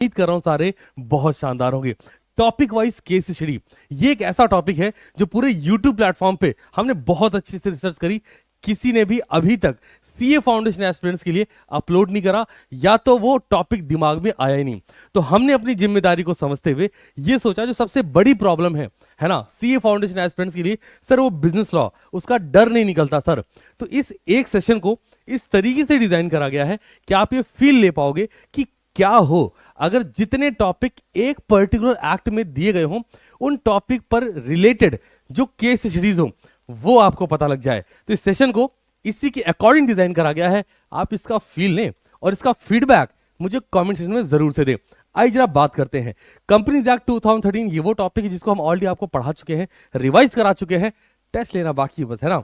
उम्मीद कर रहा हूं सारे बहुत शानदार होंगे। टॉपिक वाइज केस स्टडी ये एक ऐसा टॉपिक है जो पूरे YouTube प्लेटफॉर्म पे हमने बहुत अच्छे से रिसर्च करी। किसी ने भी अभी तक सीए फाउंडेशन एस्पिरेंट्स के लिए अपलोड नहीं करा, या तो वो टॉपिक दिमाग में आया ही नहीं। तो हमने अपनी जिम्मेदारी को समझते हुए ये सोचा जो सबसे बड़ी प्रॉब्लम है ना सीए फाउंडेशन एस्पिरेंट्स के लिए, सर वो बिजनेस लॉ, उसका डर नहीं निकलता सर। तो इस एक सेशन को इस तरीके से डिजाइन करा गया है कि आप ये फील ले पाओगे कि क्या हो अगर जितने टॉपिक एक पर्टिकुलर एक्ट में दिए गए हों, उन टॉपिक पर रिलेटेड जो केस स्टडीज हो वो आपको पता लग जाए। तो इस सेशन को इसी के अकॉर्डिंग डिजाइन करा गया है। आप इसका फील लें और इसका फीडबैक मुझे कमेंट सेक्शन में जरूर से दें। आइए जरा बात करते हैं कंपनीज एक्ट 2013। ये वो टॉपिक है जिसको हम ऑलरेडी आपको पढ़ा चुके हैं, रिवाइज करा चुके हैं, टेस्ट लेना बाकी बस है ना।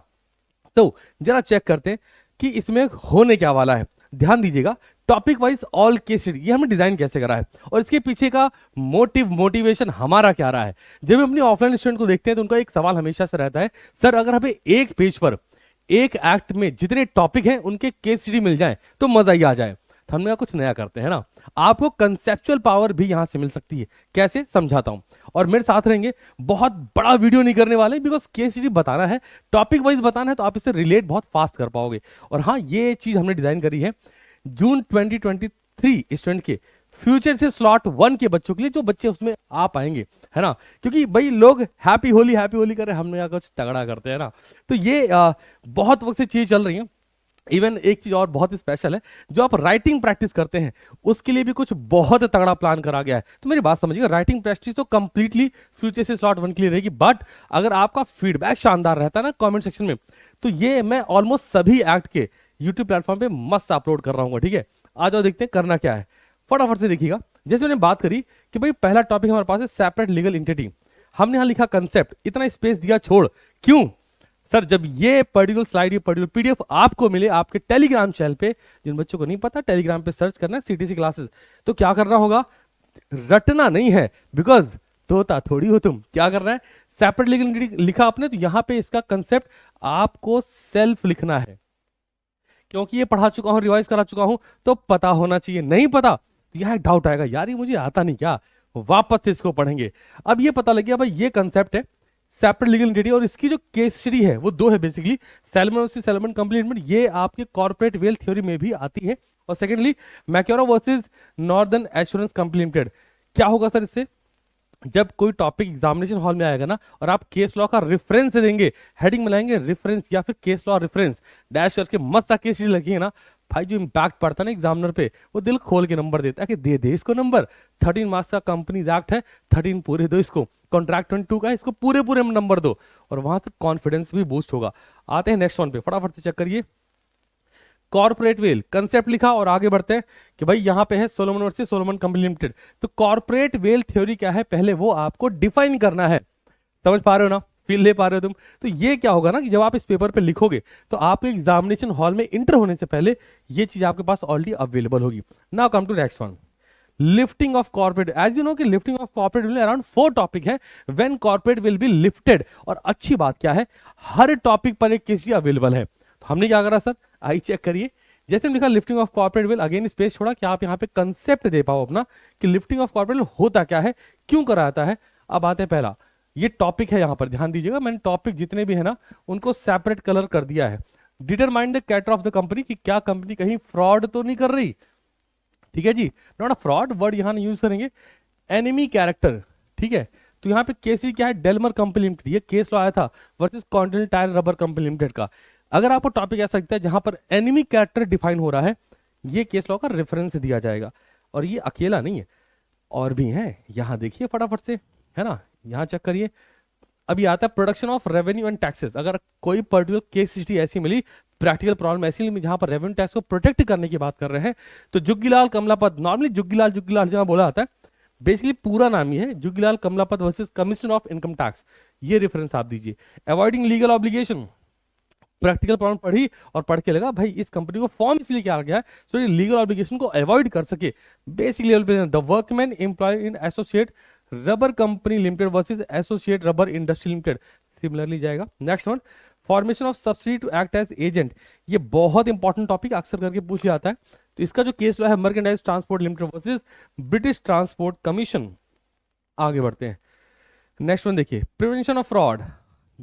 तो जरा चेक करते हैं कि इसमें होने क्या वाला है। ध्यान दीजिएगा, topic wise all case study ये हमने डिजाइन कैसे करा है और इसके पीछे का मोटिवेशन हमारा क्या रहा है। जब हम अपने ऑफलाइन स्टूडेंट को देखते हैं तो उनका एक सवाल हमेशा से रहता है, सर अगर हमें एक पेज पर एक एक्ट में जितने टॉपिक हैं उनके केस स्टडी मिल जाए तो मजा ही आ जाए। तो हमने कुछ नया करते हैं ना, आपको कंसेप्चुअल पावर भी यहां से मिल सकती है। कैसे, समझाता हूं और मेरे साथ रहेंगे। बहुत बड़ा वीडियो नहीं करने वाले, बिकॉज केस स्टडी बताना है, टॉपिक वाइज बताना है, तो आप इससे रिलेट बहुत फास्ट कर पाओगे। और हाँ, ये चीज हमने डिजाइन करी है जून 2023 स्टूडेंट के फ्यूचर से स्लॉट 1 के बच्चों के लिए, जो बच्चे उसमें आ पाएंगे, है ना। क्योंकि भाई लोग हैप्पी होली कर रहे हैं, हमने यहाँ कुछ तगड़ा करते हैं ना। तो ये बहुत वक्त से चीज चल रही है। इवन एक चीज और बहुत स्पेशल है, जो आप राइटिंग प्रैक्टिस करते हैं उसके लिए भी कुछ बहुत तगड़ा प्लान करा गया है। तो मेरी बात समझिएगा, राइटिंग प्रैक्टिस तो कंप्लीटली फ्यूचर से स्लॉट 1 के लिए रहेगी, बट अगर आपका फीडबैक शानदार रहता है ना कमेंट सेक्शन में, तो ये मैं ऑलमोस्ट सभी एक्ट के यूट्यूब प्लेटफॉर्म पे मस्त अपलोड कर रहा हूँ। ठीक है, आ जाओ देखते हैं करना क्या है। फटाफट से देखिएगा। जैसे मैंने बात करी कि भाई पहला टॉपिक हमारे पास है सेपरेट लीगल एंटिटी। हमने यहां लिखा कंसेप्ट, इतना स्पेस दिया छोड़ क्यों? सर जब ये पर्टिकुलर स्लाइड, ये पर्टिकुलर पीडीएफ आपको मिले आपके टेलीग्राम चैनल पे, जिन बच्चों को नहीं पता टेलीग्राम पे सर्च करना है सीटीसी क्लासेस, तो क्या करना होगा, रटना नहीं है, बिकॉज तोता थोड़ी हो तुम। क्या करना है, सेपरेट लीगल एंटिटी लिखा आपने, तो यहां पे इसका कंसेप्ट आपको सेल्फ लिखना है। क्योंकि ये पढ़ा चुका हूं, रिवाइज करा चुका हूं, तो पता होना चाहिए। नहीं पता तो यहां एक डाउट आएगा, यार ये मुझे आता नहीं क्या, वापस से इसको पढ़ेंगे। अब ये पता लग गया भाई ये कंसेप्ट है सेपरेट लीगल एंटिटी, और इसकी जो केस स्टडी है वो दो है basically, salmon versus salmon company limited, ये आपके कॉर्पोरेट वेल्थ थ्योरी में भी आती है। और secondly Macaura versus Northern Assurance Company Limited. क्या होगा सर इससे, जब कोई टॉपिक एग्जामिनेशन हॉल में आएगा ना और आप केस लॉ का रेफरेंस देंगे, हेडिंग बनाएंगे रेफरेंस या फिर केस लॉ रेफरेंस डैश करके मस्त सा केस लिखिए ना भाई, जो इंपैक्ट पड़ता है ना एग्जामिनर पे, वो दिल खोल के नंबर देता है कि दे दे इसको नंबर। 13 मार्क्स का कंपनीज एक्ट है, 13 पूरे दो इसको, कॉन्ट्रैक्ट 22 का है, इसको पूरे पूरे नंबर दो, और वहां से कॉन्फिडेंस भी बूस्ट होगा। आते हैं नेक्स्ट वन पे, फटाफट से चेक करिए। कॉर्पोरेट वेल कंसेप्ट लिखा और आगे बढ़ते हैं कि भाई यहां पे है Solomon versus Solomon company limited. तो कॉर्पोरेट वेल थ्योरी क्या है, पहले वो आपको डिफाइन करना है। समझ पा रहे हो ना, फील ले पा रहे हो तुम? तो ये क्या होगा ना कि जब आप इस पेपर पे लिखोगे तो आपके एग्जामिनेशन हॉल में इंटर होने से पहले ये चीज आपके पास ऑलरेडी अवेलेबल होगी। Now come to next one, lifting of corporate. As you know कि lifting of corporate veil around 4 topic है when corporate will be lifted. और अच्छी बात क्या है, हर टॉपिक पर एक केस अवेलेबल है। तो हमने क्या करा सर, आई चेक करिए। जैसे लिखा lifting of corporate will, again space छोड़ा कि आप यहाँ पे कंसेप्ट दे पाओ अपना कि लिफ्टिंग ऑफ कॉर्पोरेट विल होता क्या है, क्यों कराता है। अब आते हैं पहला, ये टॉपिक है, यहां पर ध्यान दीजिएगा, मैंने टॉपिक जितने भी है ना उनको सेपरेट कलर कर दिया है। Determine the character of the company, कि क्या कंपनी कहीं फ्रॉड तो नहीं कर रही। ठीक है जी, नॉट अ फ्रॉड वर्ड यहां यूज करेंगे, एनिमी कैरेक्टर। ठीक है, तो यहाँ पे केस क्या है, डेलमर कंपनी लिमिटेड, ये केस लो आया था versus continental tyre rubber Company limited का। अगर आपको टॉपिक ऐसा लगता है जहां पर एनिमी कैरेक्टर डिफाइन हो रहा है, ये केस लॉ का रेफरेंस दिया जाएगा। और ये अकेला नहीं है, और भी है, यहां देखिए फटाफट से, है ना, यहां चेक करिए। अभी आता है production of revenue and taxes. अगर कोई पर्टिकुलर केस स्टडी ऐसी मिली, प्रैक्टिकल प्रॉब्लम ऐसी मिली जहां पर रेवेन्यू टैक्स को प्रोटेक्ट करने की बात कर रहे हैं, तो जुग्गीलाल कमलापत, नॉर्मली जुग्गीलाल जहां बोला जाता है, बेसिकली पूरा नाम ही है Juggilal Kamlapat versus Commission of Income Tax, ये रेफरेंस आप दीजिए। Avoiding legal obligation, practical problem पढ़ी और पढ़ के लगा भाई इस कंपनी को फॉर्म इसलिए किया गया है सो ये लीगल ऑब्लिगेशन को अवॉइड कर सके। बेसिक लेवल पे the workman employed in Associate Rubber Company limited versus Associate Rubber Industry Limited, similarly जाएगा। Next one, formation of subsidiary to act as agent, ये बहुत इंपॉर्टेंट टॉपिक अक्सर करके पूछ लिया जाता है। तो इसका जो केस लॉ है merchandise transport limited versus British transport commission. आगे बढ़ते हैं, नेक्स्ट वन देखिए, प्रिवेंशन ऑफ फ्रॉड,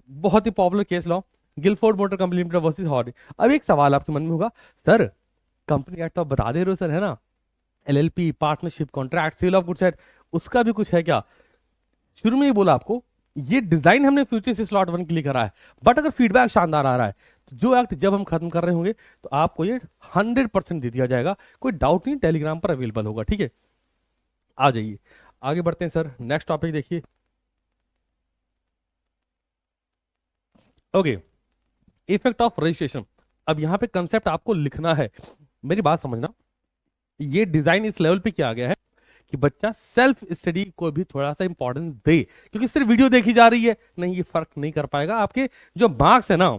बहुत ही popular case law, Gilford motor company limited versus Horne. अब एक सवाल आपके मन में होगा, सर कंपनी एक्ट तो आप बता दे रहे हो सर, है ना, LLP, partnership, contract, sale of goods, उसका भी कुछ है क्या? शुरू में ही बोला आपको, ये डिजाइन हमने फ्यूचर से स्लॉट 1 के लिए करा है, बट अगर फीडबैक शानदार आ रहा है तो जो एक्ट जब हम खत्म कर रहे होंगे तो आपको ये 100% दे दिया जाएगा, कोई डाउट नहीं, टेलीग्राम पर अवेलेबल होगा, ठीक है। आ जाइए आगे बढ़ते हैं सर, नेक्स्ट टॉपिक देखिए। Okay, effect of registration. अब यहां पे कंसेप्ट आपको लिखना है, मेरी बात समझना, ये डिजाइन इस लेवल पे किया गया है कि बच्चा सेल्फ स्टडी को भी थोड़ा सा इंपॉर्टेंस दे, क्योंकि सिर्फ वीडियो देखी जा रही है नहीं, ये फर्क नहीं कर पाएगा, आपके जो मार्क्स है ना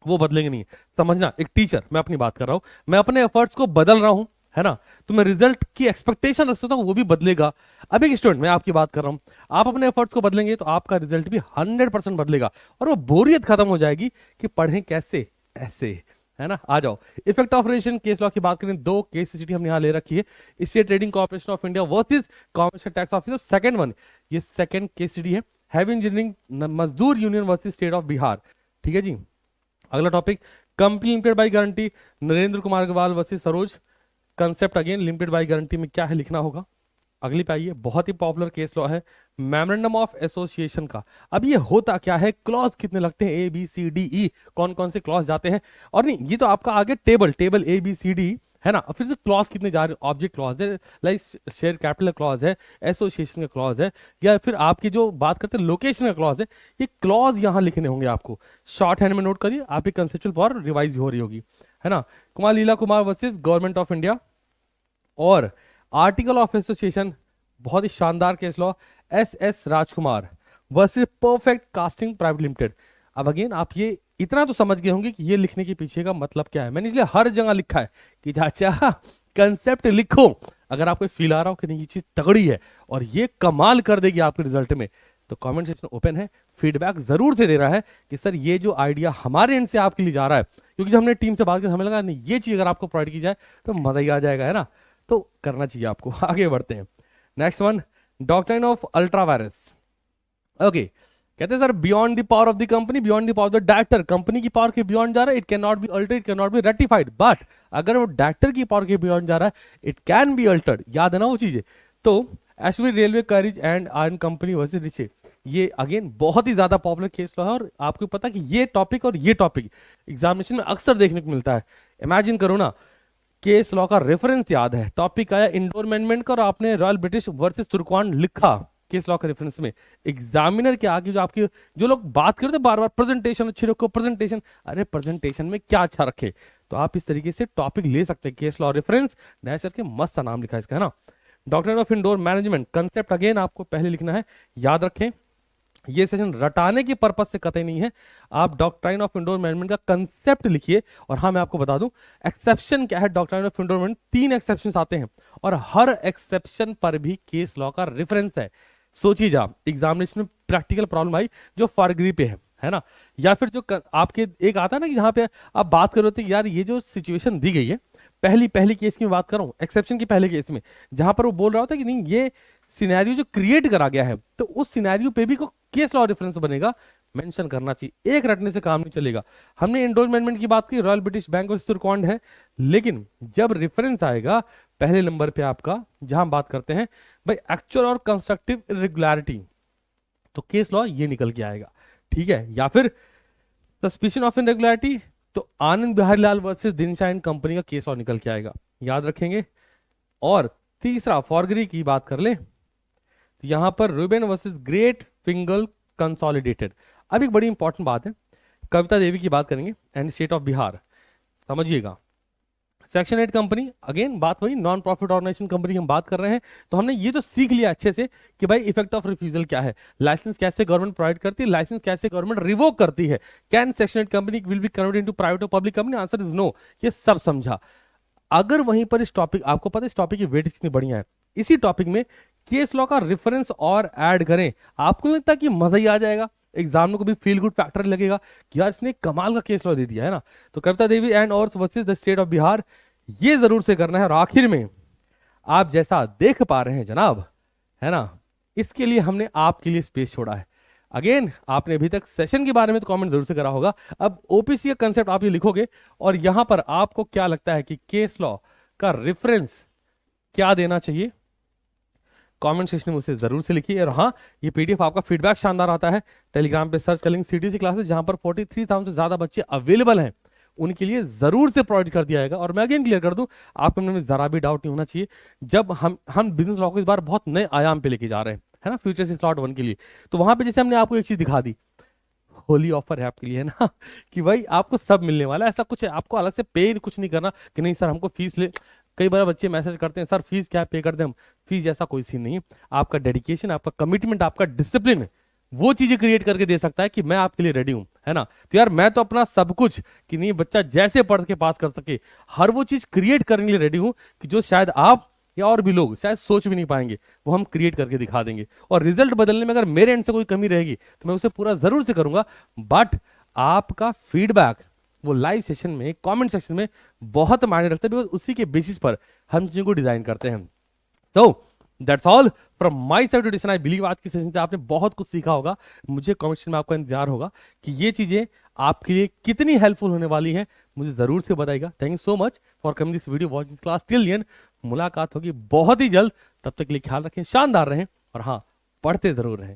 वो बदलेंगे नहीं। समझना, एक टीचर, मैं अपनी बात कर रहा हूं, मैं अपने एफर्ट्स को बदल रहा हूं, है ना, तो मैं रिजल्ट की एक्सपेक्टेशन रख सकता हूं, वो भी बदलेगा। अब एक स्टूडेंट, मैं आपकी बात कर रहा हूं, आप अपने एफर्ट्स को बदलेंगे तो आपका रिजल्ट भी 100% बदलेगा, और वो बोरियत खत्म हो जाएगी कि पढ़ें कैसे, ऐसे, है ना। आ जाओ, effect of ration case law की बात करें, 2 केस स्टडी हमने यहां ले रखी है, state trading corporation of India versus commercial tax officer, second one, ये सेकंड केस स्टडी है, heavy engineering Mazdoor union versus state of Bihar, ठीक है जी। अगला topic, company limited by guarantee, Narendra Kumar Agarwal versus Saroj, concept again limited by guarantee में क्या है लिखना होगा। अगली पे आइए, बहुत ही पॉपुलर केस लॉ है मेमोरेंडम ऑफ एसोसिएशन का। अब ये होता क्या है, क्लॉज कितने लगते हैं, ए बी सी डी ई, कौन कौन से क्लॉज जाते हैं, और नहीं ये तो आपका आगे table A B C D, है ना, और फिर से क्लॉज कितने जा रहे हैं, ऑब्जेक्ट क्लॉज है, लाइक शेयर कैपिटल क्लॉज है, एसोसिएशन का क्लॉज है, या फिर आपकी जो बात करते हैं लोकेशन का क्लॉज है, ये क्लॉज यहाँ लिखने होंगे आपको, शॉर्ट हैंड में नोट करिए, आपकी कंसेप्चुअल पावर रिवाइज भी हो रही होगी, है ना। Kumar Leela Kumar versus government of India, और आर्टिकल ऑफ एसोसिएशन, बहुत ही शानदार case law, S S Rajkumar versus perfect casting private limited. अब अगेन आप ये इतना तो समझ गए होंगे कि ये लिखने के पीछे का मतलब क्या है, मैंने इसलिए हर जगह लिखा है कि चाचा कंसेप्ट लिखो, अगर आपको फील आ रहा हो कि नहीं ये चीज तगड़ी है और ये कमाल कर देगी आपके रिजल्ट में, तो कमेंट सेक्शन ओपन है, फीडबैक जरूर से दे रहा है कि सर ये जो आइडिया हमारे एंड से आपके लिए जा रहा है, क्योंकि जब हमने टीम से बात की हमें लगा नहीं ये चीज अगर आपको प्रोवाइड की जाए तो मजा ही आ जाएगा, है ना, तो करना चाहिए आपको। आगे बढ़ते हैं, next one, doctrine of ultra vires. Okay, कहते हैं sir beyond the power of the company, beyond the power of the director, company की पावर के बियॉन्ड जा रहा है, it can not be altered, it can not be ratified, but अगर वो director की पावर के बियॉन्ड जा रहा है इट कैन बी अल्टर्ड, याद है ना वो चीजें। तो एसवी railway carriage and iron company versus Riche, ये अगेन बहुत ही ज्यादा पॉपुलर केस लॉ है, और आपको पता कि ये टॉपिक और ये टॉपिक एग्जामिनेशन में अक्सर देखने को मिलता है। इमेजिन करो ना, केस लॉ का रेफरेंस याद है, टॉपिक आया इंडोर अमेंडमेंट का और आपने रॉयल ब्रिटिश वर्सेस तुर्कवान लिखा केस लॉ का रेफरेंस में, एग्जामिनर के आगे जो आपकी जो लोग बात करते बार बार प्रेजेंटेशन अच्छी रखो, प्रेजेंटेशन, अरे प्रेजेंटेशन में क्या अच्छा रखे, तो आप इस तरीके से टॉपिक ले सकते हैं, केस लॉ रेफरेंस डैश करके मस्त सा नाम लिखा है इसका, है ना। Doctrine of indoor management, concept again आपको पहले लिखना है, याद रखें ये सेशन रटाने के पर्पज से कतई नहीं है, आप डॉक्ट्राइन ऑफ इंडोर मैनेजमेंट का कंसेप्ट लिखिए। और हाँ मैं आपको बता दूं एक्सेप्शन क्या है, doctrine of indoor management 3 exception आते हैं और हर एक्सेप्शन पर भी केस लॉ का रेफरेंस है। सोचिए जा एग्जामिनेशन में प्रैक्टिकल प्रॉब्लम आई जो फॉरग्री पे है ना, या फिर जो आपके एक आता है ना कि जहां पे आप बात कर रहे थे यार ये जो सिचुएशन दी गई है, पहली केस की बात कर रहा हूं, एक्सेप्शन की पहले केस में, जहां पर वो बोल रहा था कि नहीं ये सिनेरियो जो क्रिएट करा गया है तो उस सिनेरियो पे भी को केस लॉ रेफरेंस बनेगा, मेंशन करना चाहिए, एक रटने से काम नहीं चलेगा। हमने एंडोर्समेंट की बात की, रॉयल ब्रिटिश बैंक ऑफ तुर्कवांड है, लेकिन जब रेफरेंस आएगा पहले नंबर पे आपका जहां बात करते हैं भाई एक्चुअल और कंस्ट्रक्टिव इरेगुलरिटी, तो केस लॉ ये निकल के आएगा, ठीक है। या फिर सस्पिशन ऑफ इरेगुलरिटी, तो आनंद बिहारी लाल वर्सेस दिनशा एंड कंपनी का केस लॉ निकल के आएगा, याद रखेंगे। और तीसरा फॉरगरी की बात कर ले तो यहां पर रूबेन वर्सेस ग्रेट फिंगल कंसोलिडेटेड। अब एक बड़ी इंपॉर्टेंट बात है, कविता देवी की बात करेंगे एंड स्टेट ऑफ बिहार, समझिएगा। सेक्शन 8 कंपनी, अगेन बात वही नॉन प्रॉफिट ऑर्गेनाइजेशन कंपनी हम बात कर रहे हैं, तो हमने ये तो सीख लिया अच्छे से कि भाई इफेक्ट ऑफ रिफ्यूजल क्या है, लाइसेंस कैसे गवर्नमेंट प्रोवाइड करती है, लाइसेंस कैसे गवर्नमेंट रिवोक करती है, can section 8 company will be converted into private और public company, answer is no, ये सब समझा। अगर वहीं पर इस टॉपिक, आपको पता है इस टॉपिक की वेट कितनी बढ़िया है, इसी टॉपिक में केस लॉ का रेफरेंस और ऐड करें, आपको लगता है कि मजा ही आ जाएगा। एग्जाम को भी फील गुड फैक्टर लगेगा कि यार इसने कमाल का केस लॉ दे दिया है ना। तो कविता देवी एंड और versus the state of Bihar, ये जरूर से करना है। और आखिर में आप जैसा देख पा रहे हैं जनाब, है ना, इसके लिए हमने आपके लिए स्पेस छोड़ा है। अगेन आपने अभी तक सेशन के बारे में तो कमेंट जरूर से करा होगा, अब ओपीसी का कंसेप्ट आप ये लिखोगे और यहां पर आपको क्या लगता है कि केस लॉ का रेफरेंस क्या देना चाहिए, कमेंट सेक्शन में उसे जरूर से लिखिए। और हाँ, ये पीडीएफ आपका फीडबैक शानदार आता है, टेलीग्राम पे सर्च कर लेंगे सीटीसी क्लासेस, जहां पर 43,000 से ज्यादा बच्चे अवेलेबल हैं, उनके लिए जरूर से प्रोवाइड कर दिया जाएगा। और मैं अगेन क्लियर कर दूं, आपके मन में जरा भी डाउट नहीं होना चाहिए, जब हम बिजनेस लॉ को इस बार बहुत नए आयाम पे लेके जा रहे हैं, है ना, फ्यूचर से स्लॉट 1 के लिए। तो वहां पे जैसे हमने आपको एक चीज दिखा दी, होली ऑफर है आपके लिए, है ना, कि भाई आपको सब मिलने वाला है, ऐसा कुछ है आपको अलग से पे कुछ नहीं करना कि नहीं सर हमको फीस ले। कई बार बच्चे मैसेज करते हैं सर फीस क्या पे कर दें हम, फीस ऐसा कोई सीन नहीं है। आपका डेडिकेशन, आपका कमिटमेंट, आपका डिसिप्लिन वो चीजें क्रिएट करके दे सकता है कि मैं आपके लिए रेडी हूं, है ना। तो यार मैं तो अपना सब कुछ कि नहीं बच्चा जैसे पढ़ के पास कर सके, हर वो चीज क्रिएट करने के लिए रेडी हूं कि जो शायद आप या और भी लोग शायद सोच भी नहीं पाएंगे, वो हम क्रिएट करके दिखा देंगे। और रिजल्ट बदलने में अगर मेरे एंड से कोई कमी रहेगी तो मैं उसे पूरा जरूर से करूंगा, बट आपका फीडबैक वो लाइव सेशन में, कमेंट सेक्शन में बहुत मायने रखता है, बिकॉज उसी के बेसिस पर हम चीजों को डिजाइन करते हैं। तो that's all from my side to I believe आज की सेशन से आपने बहुत कुछ सीखा होगा। मुझे कमेंट सेक्शन में आपका इंतजार होगा कि ये चीजें आपके लिए कितनी हेल्पफुल होने वाली हैं, मुझे जरूर से बताइएगा। Thank you so much for coming this video, watch this class till the end. मुलाकात होगी बहुत ही जल्द, तब तक के लिए ख्याल रखें, शानदार रहें और हाँ, पढ़ते जरूर रहें।